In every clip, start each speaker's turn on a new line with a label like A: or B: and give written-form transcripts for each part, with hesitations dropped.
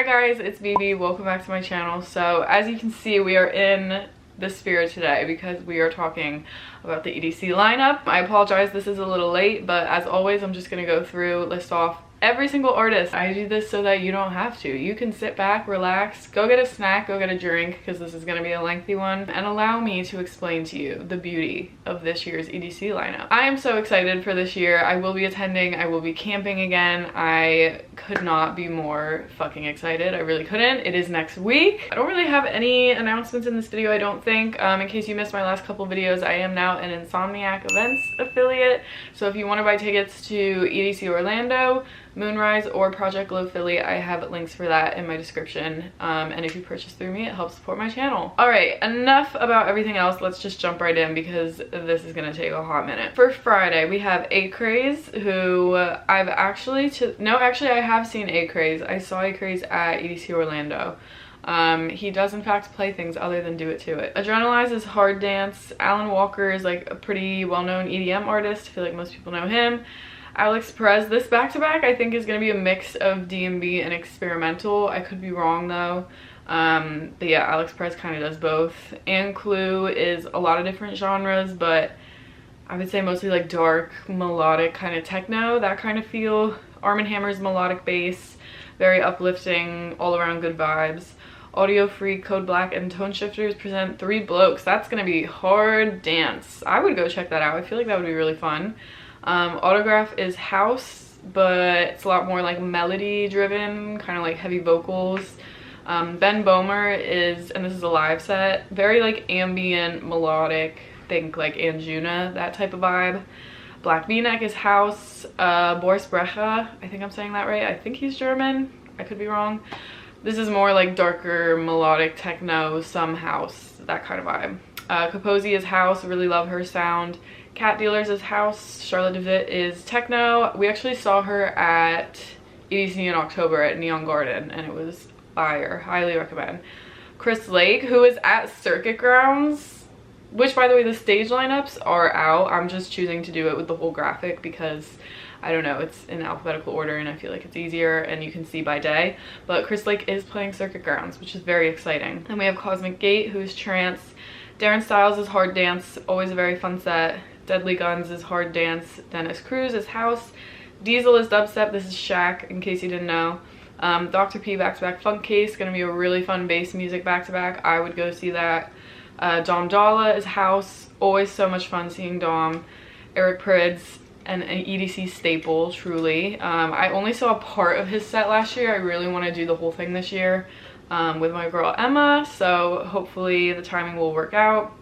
A: guys, it's Bebe. Welcome back to my channel. So as you can see, we are in the spirit today because we are talking about the EDC lineup. I apologize, this is a little late, but as always, I'm just gonna go through, list off every single artist. I do this so that you don't have to. You can sit back, relax, go get a snack, go get a drink, because this is going to be a lengthy one, and allow me to explain to you the beauty of this year's EDC lineup. I am so excited for this year. I will be attending, I will be camping again. I could not be more fucking excited. I really couldn't. It is next week. I don't really have any announcements in this video, I don't think. In case you missed my last couple videos, I am now an INSOMNIAC events affiliate. So if you want to buy tickets to EDC Orlando, Moonrise, or Project Glow Philly, I have links for that in my description, and if you purchase through me, it helps support my channel. All right, enough about everything else. Let's just jump right in because this is gonna take a hot minute. For Friday, we have A-Craze, who I've actually I have seen A-Craze. I saw A-Craze at EDC Orlando. He does in fact play things other than Do It To It. Adrenalize is hard dance. Alan Walker is like a pretty well-known EDM artist. I feel like most people know him. Alex Perez, this back-to-back I think is going to be a mix of D&B and experimental. I could be wrong though. But yeah, Alex Perez kind of does both. And Clue is a lot of different genres, but I would say mostly like dark, melodic kind of techno, that kind of feel. Arm & Hammer's melodic bass, very uplifting, all around good vibes. Audio Freak, Code Black, and Tone Shifters present Three Blokes. That's going to be hard dance. I would go check that out. I feel like that would be really fun. Autograph is house, but it's a lot more like melody driven, kind of like heavy vocals. Ben Bomer is, and this is a live set, very like ambient, melodic, think like Anjuna, that type of vibe. Black V-Neck is house. Boris Brecha, I think I'm saying that right. I think he's German. I could be wrong. This is more like darker, melodic techno, some house, that kind of vibe. Kaposi is house, really love her sound. Cat Dealers is house. Charlotte DeVitt is techno. We actually saw her at EDC in October at Neon Garden, and it was fire. Highly recommend. Chris Lake, who is at Circuit Grounds, which by the way, the stage lineups are out. I'm just choosing to do it with the whole graphic because I don't know, it's in alphabetical order and I feel like it's easier and you can see by day. But Chris Lake is playing Circuit Grounds, which is very exciting. And we have Cosmic Gate, who is trance. Darren Styles is hard dance, always a very fun set. Deadly Guns is hard dance. Dennis Cruz is house. Diesel is dubstep. This is Shaq, in case you didn't know. Dr. P back-to-back funk case, gonna be a really fun bass music back-to-back. I would go see that. Dom Dalla is house. Always so much fun seeing Dom. Eric Prydz, an EDC staple, truly. I only saw a part of his set last year. I really want to do the whole thing this year with my girl Emma, so hopefully the timing will work out.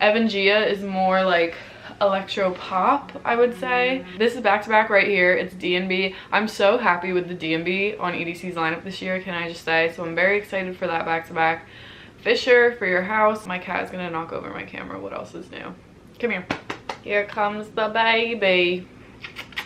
A: Evan Gia is more like electro pop, I would say. This is back-to-back right here. It's D&B. I'm so happy with the D&B on EDC's lineup this year, can I just say. So I'm very excited for that back-to-back. Fisher for your house. My cat is gonna knock over my camera. What else is new? Come here. Here comes the baby.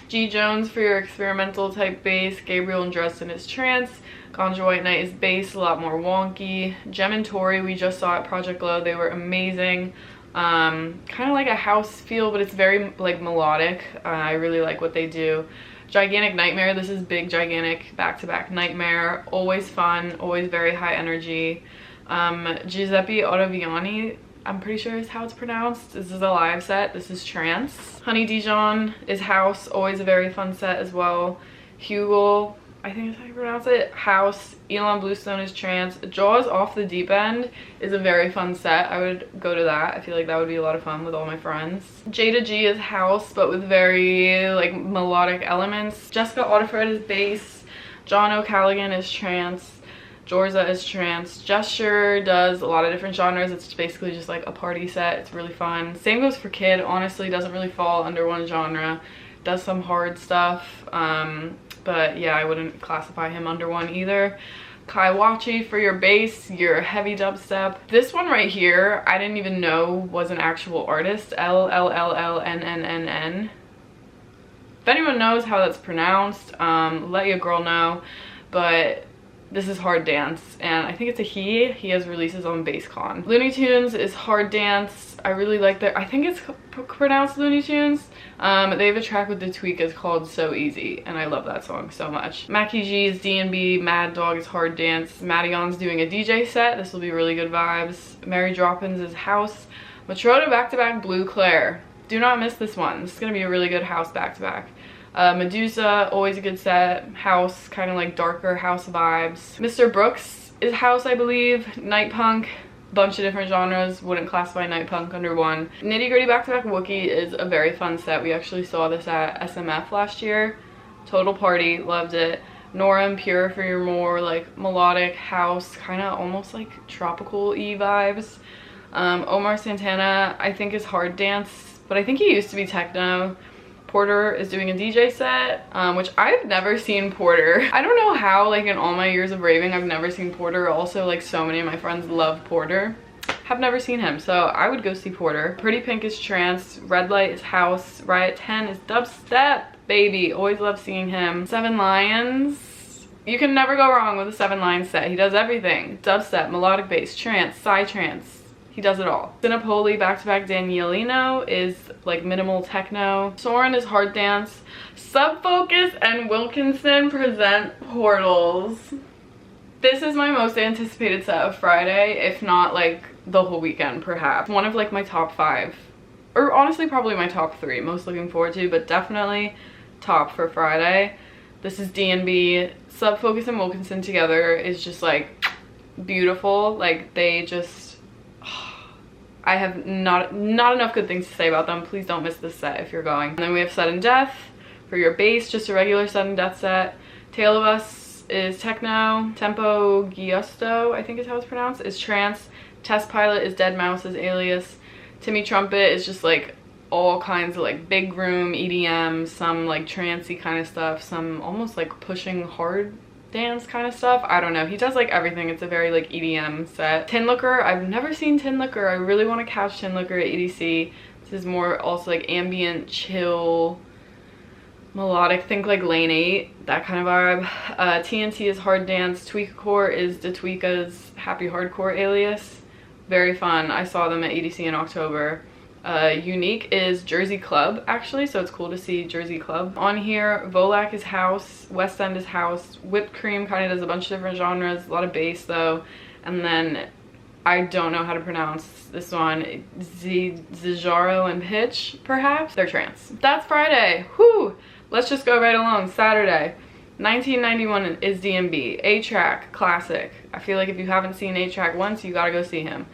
A: G Jones for your experimental type bass. Gabriel and Dresden is trance. Ganja White Knight is bass, a lot more wonky. Gem and Tori, we just saw at Project Glow. They were amazing. Kind of like a house feel, but it's very like melodic. I really like what they do. Gigantic Nightmare, this is big gigantic back-to-back Nightmare, always fun, always very high energy. Giuseppe Ottaviani, I'm pretty sure is how it's pronounced. This is a live set. This is trance. Honey Dijon is house, always a very fun set as well. Hugel, I think that's how you pronounce it, house. Elon Bluestone is trance. Jaws Off the Deep End is a very fun set. I would go to that. I feel like that would be a lot of fun with all my friends. Jada G is house, but with very like melodic elements. Jessica Audifred is bass. John O'Callaghan is trance. Jorza is trance. Gesture does a lot of different genres. It's basically just like a party set. It's really fun. Same goes for Kid. Honestly, doesn't really fall under one genre. Does some hard stuff. But yeah, I wouldn't classify him under one either. Kaiwachi for your bass, your heavy dubstep. This one right here, I didn't even know was an actual artist. LLLLNNNN. If anyone knows how that's pronounced, let your girl know. But
B: This is hard dance, and I think it's a he has releases on BassCon. Looney Tunes is hard dance. I really like that. I think it's pronounced Looney Tunes. They have a track with the Tweekas called So Easy, and I love that song so much. Mackie G's D&B, Mad Dog is hard dance. Madion's doing a DJ set. This will be really good vibes. Mary Droppins is house. Matroda back-to-back Blue Claire. Do not miss this one. This is gonna be a really good house back-to-back. Medusa, always a good set. House, kind of like darker house vibes. Mr. Brooks is house, I believe. Night punk, bunch of different genres. Wouldn't classify night punk under one. Nitty Gritty back-to-back Wookie is a very fun set. We actually saw this at SMF last year. Total party, loved it. Nora and Pure for your more like melodic house, kind of almost like tropical-y vibes. Omar Santana, I think is hard dance, but I think he used to be techno. Porter is doing a DJ set, which I've never seen Porter. I don't know how, like in all my years of raving, I've never seen Porter. Also, like so many of my friends love Porter. Have never seen him, so I would go see Porter. Pretty Pink is trance, Red Light is house, Riot 10 is dubstep, baby. Always love seeing him. Seven Lions. You can never go wrong with a Seven Lions set. He does everything. Dubstep, melodic bass, trance, psytrance. He does it all. Sinapoli back-to-back Danielino is like minimal techno. Soren is hard dance. Subfocus and Wilkinson present Portals. This is my most anticipated set of Friday, if not like the whole weekend perhaps. One of like my top 5, or honestly probably my top 3 most looking forward to, but definitely top for Friday. This is D&B. Subfocus and Wilkinson together is just like beautiful. Like they just, I have not enough good things to say about them. Please don't miss this set if you're going. And then we have Sudden Death for your bass, just a regular Sudden Death set. Tale of Us is techno. Tempo Giusto, I think is how it's pronounced, is trance. Test Pilot is Dead Mouse's Alias. Timmy Trumpet is just like all kinds of like big room EDM, some like trancey kind of stuff, some almost like pushing hard dance kind of stuff. I don't know, he does like everything. It's a very like EDM set. Tin Looker, I've never seen Tin Looker. I really want to catch Tin Looker at EDC. This is more also like ambient, chill, melodic, think like Lane 8, that kind of vibe. TNT is hard dance. Tweakacore is the Tweeka's Happy Hardcore Alias. Very fun. I saw them at EDC in October. Unique is Jersey Club actually, so it's cool to see Jersey Club on here. Volak is house, West End is house, Whipped Cream kind of does a bunch of different genres, a lot of bass though, and then I don't know how to pronounce this one, Zijaro and Pitch perhaps, they're trance. That's Friday. Whew, let's just go right along. Saturday, 1991 is DMB, A-Track classic. I feel like if you haven't seen A-Track once, you gotta go see him.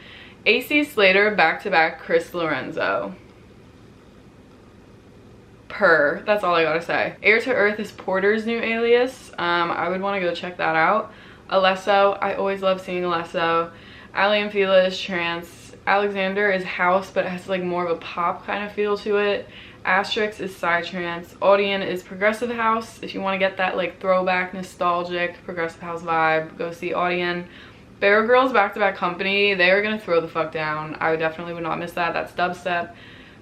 B: AC Slater back-to-back Chris Lorenzo. That's all I gotta say. Air to Earth is Porter's new alias. I would want to go check that out. Alesso, I always love seeing Alesso. Ali and Fila is trance. Alexander is house, but it has like more of a pop kind of feel to it. Asterix is psytrance. Audien is progressive house. If you want to get that like throwback, nostalgic, progressive house vibe, go see Audien. Bear Grylls back-to-back Company, they are gonna throw the fuck down. I definitely would not miss that. That's dubstep.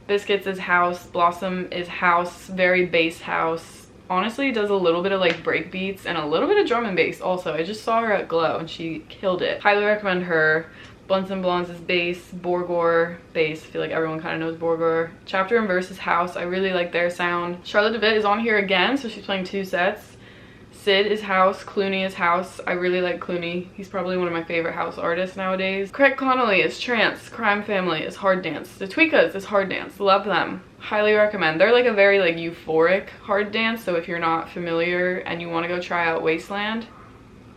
B: Biscuits is house. Blossom is house, very bass house. Honestly, does a little bit of like break beats and a little bit of drum and bass also. I just saw her at Glow and she killed it. Highly recommend her. Blunts and Blondes is bass. Borgor, bass. I feel like everyone kind of knows Borgor. Chapter and Verse is house. I really like their sound. Charlotte DeVitt is on here again, so she's playing 2 sets. Sid is house, Clooney is house. I really like Clooney. He's probably one of my favorite house artists nowadays. Craig Connolly is trance. Crime Family is hard dance. The Tweekas is hard dance. Love them. Highly recommend. They're like a very like euphoric hard dance, so if you're not familiar and you want to go try out Wasteland,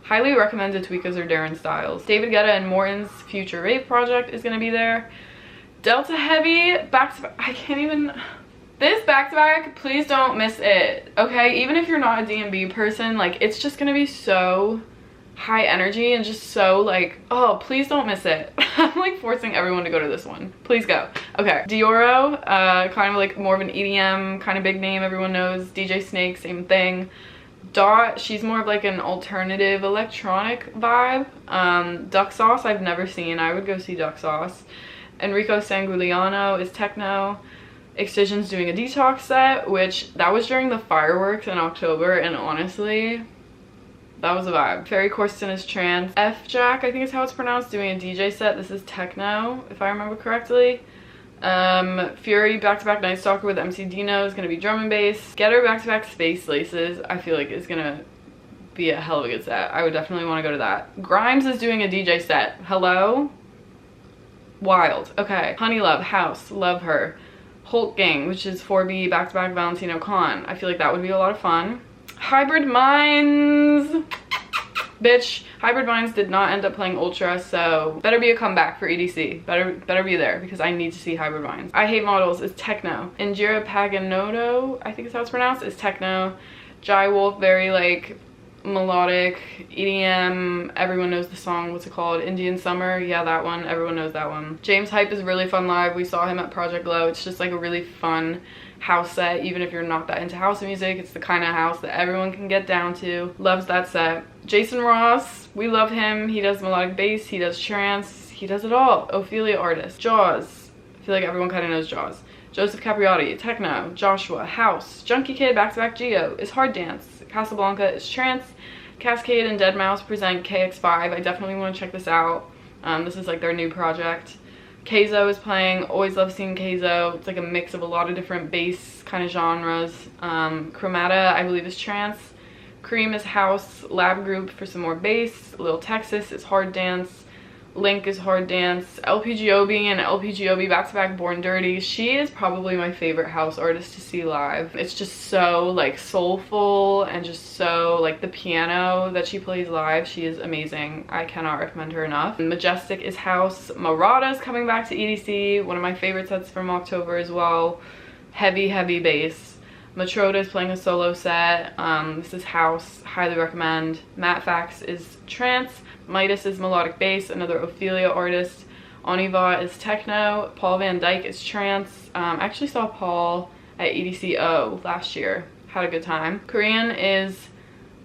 B: highly recommend the Tweekas or Darren Styles. David Guetta and Morton's Future Rave project is going to be there. Delta Heavy, I can't even... This back-to-back, please don't miss it, okay? Even if you're not a D&B person, like, it's just gonna be so high energy and just so, like, oh, please don't miss it. I'm, like, forcing everyone to go to this one. Please go. Okay, Dioro, kind of, like, more of an EDM kind of big name everyone knows. DJ Snake, same thing. Dot, she's more of, like, an alternative electronic vibe. Duck Sauce, I've never seen. I would go see Duck Sauce. Enrico Sanguiliano is techno. Excision's doing a detox set, which that was during the fireworks in October, and honestly,
A: That was a vibe. Ferry Corsten is trance. F-Jack, I think is how it's pronounced, doing a DJ set. This is techno, if I remember correctly. Fury back-to-back Night Stalker with MC Dino is gonna be drum and bass. Getter back-to-back Space Laces, I feel like is gonna be a hell of a good set. I would definitely want to go to that. Grimes is doing a DJ set. Hello? Wild. Okay. Honey Love, House, love her. Hulk Gang, which is 4B back-to-back Valentino Con. I feel like that would be a lot of fun. Hybrid Minds. Bitch, Hybrid Minds did not end up playing Ultra, so better be a comeback for EDC. Better be there, because I need to see Hybrid Minds. I Hate Models is techno. Injira Paganoto, I think is how it's pronounced, is techno. Jai Wolf, very like melodic EDM. Everyone knows the song. What's it called? Indian Summer. Yeah, that one. Everyone knows that one. James Hype is really fun live. We saw him at Project Glow. It's just like a really fun house set. Even if you're not that into house music, it's the kind of house that everyone can get down to. Loves that set. Jason Ross, we love him. He does melodic bass, he does trance, he does it all. Ophelia Artist. Jaws, I feel like everyone kind of knows Jaws. Joseph Capriotti, techno. Joshua, house. Junkie Kid, back-to-back Geo is hard dance. Casablanca is trance. Cascade and Deadmau5 present KX5. I definitely want to check this out. This is like their new project. Keizo is playing. Always love seeing Keizo. It's like a mix of a lot of different bass kind of genres. Chromata, I believe, is trance. Cream is house. Lab Group for some more bass. Little Texas is hard dance. Link is hard dance. LPGOB and LPGOB back-to-back Born Dirty. She is probably my favorite house artist to see live. It's just so like soulful and just so like the piano that she plays live. She is amazing. I cannot recommend her enough. Majestic is house. Marauda is coming back to EDC. One of my favorite sets from October as well. Heavy bass. Matroda is playing a solo set. This is house. Highly recommend. Matt Fax is trance. Midas is melodic bass, another Ophelia artist. Oniva is techno. Paul Van Dyke is trance. I actually saw Paul at EDCO last year. Had a good time. Korean is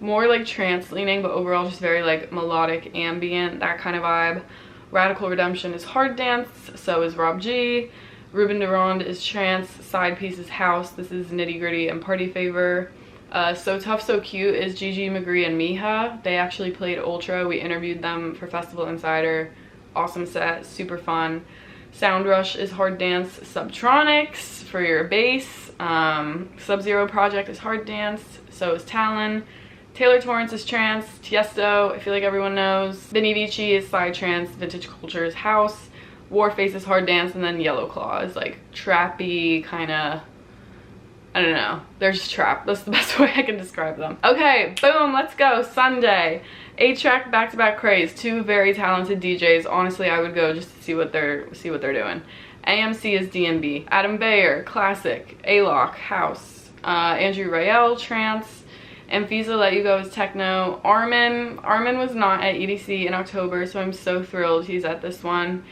A: more like trance leaning, but overall just very like melodic, ambient, that kind of vibe. Radical Redemption is hard dance, so is Rob G. Ruben Durand is trance. Side Piece is house. This is Nitty Gritty and Party Favor. So Tough So Cute is Gigi McGree and Miha. They actually played Ultra. We interviewed them for Festival Insider. Awesome set, super fun. Sound Rush is hard dance. Subtronics for your bass. Sub-Zero Project is hard dance. So is Talon. Taylor Torrance is trance. Tiesto, I feel like everyone knows. Benny Vici is side trance. Vintage Culture is house. Warface is hard dance. And then Yellow Claw is like trappy kind of, I don't know. They're just trap. That's the best way I can describe them. Okay, boom, let's go. Sunday. 8-track back-to-back Craze. Two very talented DJs. Honestly, I would go just to see what they're doing. AMC is DNB. Adam Bayer, classic. A-Lock, house. Andrew Rayel, trance. Amphisa Let You Go is techno. Armin was not at EDC in October, so I'm so thrilled he's at this one.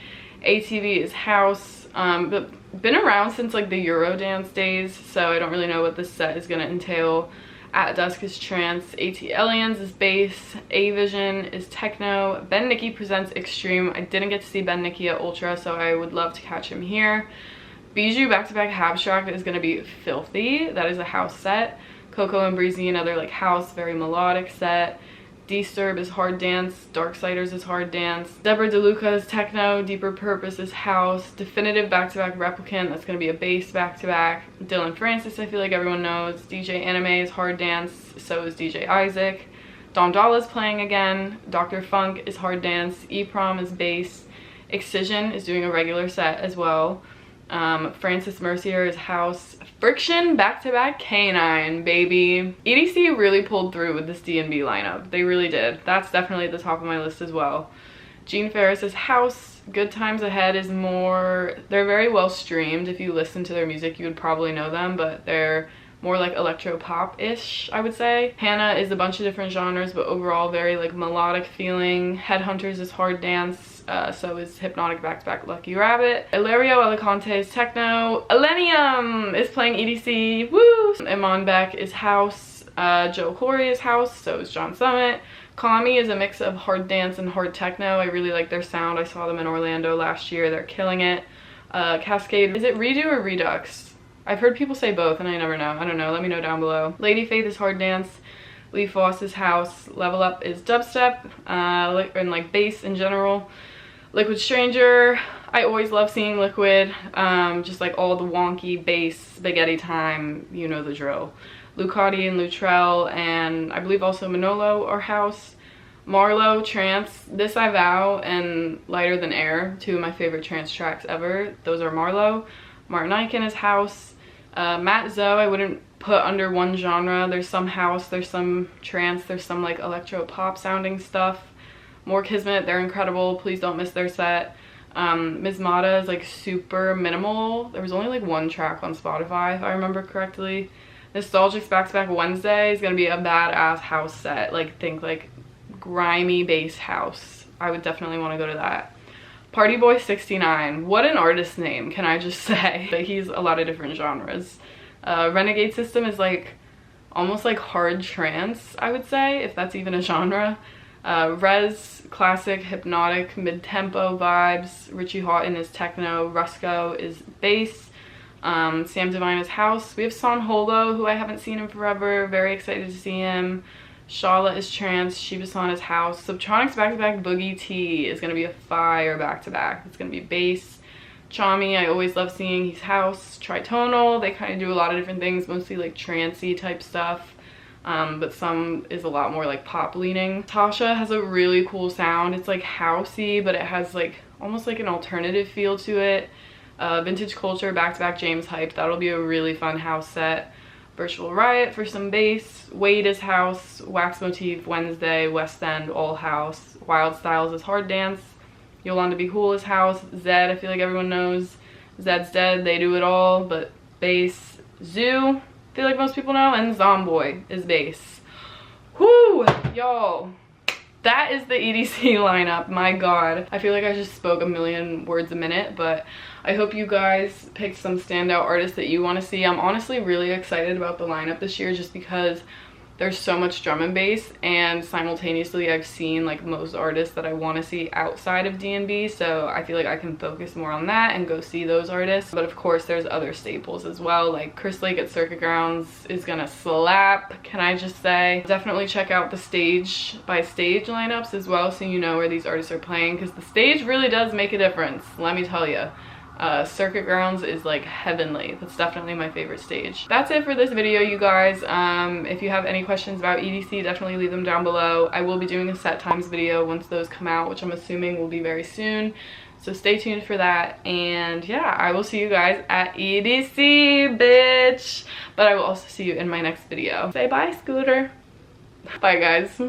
A: ATV is house. But been around since like the Eurodance days, so I don't really know what this set is gonna entail. At Dusk is trance. AT Aliens is bass. A-Vision is techno. Ben Nicky presents Extreme. I didn't get to see Ben Nicky at Ultra, so I would love to catch him here. Bijou back-to-back Abstract is gonna be filthy. That is a house set. Coco and Breezy, another like house, very melodic set. Disturb is hard dance. Darksiders is hard dance. Deborah DeLuca is techno. Deeper Purpose is house. Definitive back-to-back Replicant, that's going to be a bass back-to-back. Dylan Francis, I feel like everyone knows. DJ Anime is hard dance. So is DJ Isaac. Dom Dolla is playing again. Dr. Funk is hard dance. EPROM is bass. Excision is doing a regular set as well. Francis Mercier is house. Friction back-to-back K9, baby. EDC really pulled through with this DNB lineup. They really did. That's definitely at the top of my list as well. Gene Ferris is house. Good Times Ahead is more, they're very well streamed. If you listen to their music, you would probably know them, but they're more like electro pop-ish, I would say. Hannah is a bunch of different genres, but overall very like melodic feeling. Headhunters is hard dance. So is Hypnotic back-to-back Lucky Rabbit. Ilario Alicante is techno. Elenium is playing EDC. Woo! Iman Beck is house. Joe Corey is house. So is John Summit. Kami is a mix of hard dance and hard techno. I really like their sound. I saw them in Orlando last year. They're killing it. Cascade, is it Redo or Redux? I've heard people say both and I never know. I don't know. Let me know down below. Lady Faith is hard dance.
B: Lee Foss's house. Level Up is dubstep, and like bass in general. Liquid Stranger, I always love seeing Liquid, just like all the wonky bass, spaghetti time, you know the drill. Lucati and Lutrell, and I believe also Manolo are house. Marlowe, trance, This I Vow, and Lighter Than Air, two of my favorite trance tracks ever. Those are Marlowe. Martin Eichen is house. Matt Zoe, I wouldn't put under one genre. There's some house, there's some trance, there's some like electro pop sounding stuff. More Kismet, they're incredible. Please don't miss their set. Ms. Mata is like super minimal. There was only like one track on Spotify if I remember correctly. Nostalgic's Back to Back Wednesday is gonna be a badass house set. Like think like grimy bass house. I would definitely want to go to that. Party Boy 69, what an artist name, can I just say. But he's a lot of different genres. Renegade System is like almost like hard trance, I would say, if that's even a genre. Rez, classic, hypnotic, mid-tempo vibes. Richie Houghton is techno. Rusko is bass. Sam Divine is house. We have Son Holo, who I haven't seen in forever. Very excited to see him. Shala is trance. Shiva San is house. Subtronic's back-to-back Boogie T is going to be a fire back-to-back. It's going to be bass. Chami, I always love seeing. He's house. Tritonal, they kind of do a lot of different things, mostly like trancey type stuff. But some is a lot more like pop leaning. Tasha has a really cool sound. It's like housey, but it has like almost like an alternative feel to it. Vintage Culture, back-to-back James Hype. That'll be a really fun house set. Virtual Riot for some bass. Wade is house. Wax Motif, Wednesday, West End, all house. Wild Styles is hard dance. Yolanda Be Cool is house. Zed, I feel like everyone knows. Zed's Dead, they do it all, but bass. Zoo, I feel like most people know, and Zomboy is bass. Whoo, y'all. That is the EDC lineup, my god. I feel like I just spoke a million words a minute, but I hope you guys picked some standout artists that you want to see. I'm honestly really excited about the lineup this year just because there's so much drum and bass, and simultaneously I've seen like most artists that I want to see outside of D&B, so I feel like I can focus more on that and go see those artists. But of course there's other staples as well, like Chris Lake at Circuit Grounds is gonna slap, can I just say. Definitely check out the stage by stage lineups as well, so you know where these artists are playing, because the stage really does make a difference, let me tell you. Circuit Grounds is like heavenly. That's definitely my favorite stage. That's it for this video, you guys. If you have any questions about EDC, definitely leave them down below. I will be doing a set times video once those come out, which I'm assuming will be very soon. So stay tuned for that. And yeah, I will see you guys at EDC, bitch. But I will also see you in my next video. Say bye, Scooter. Bye, guys.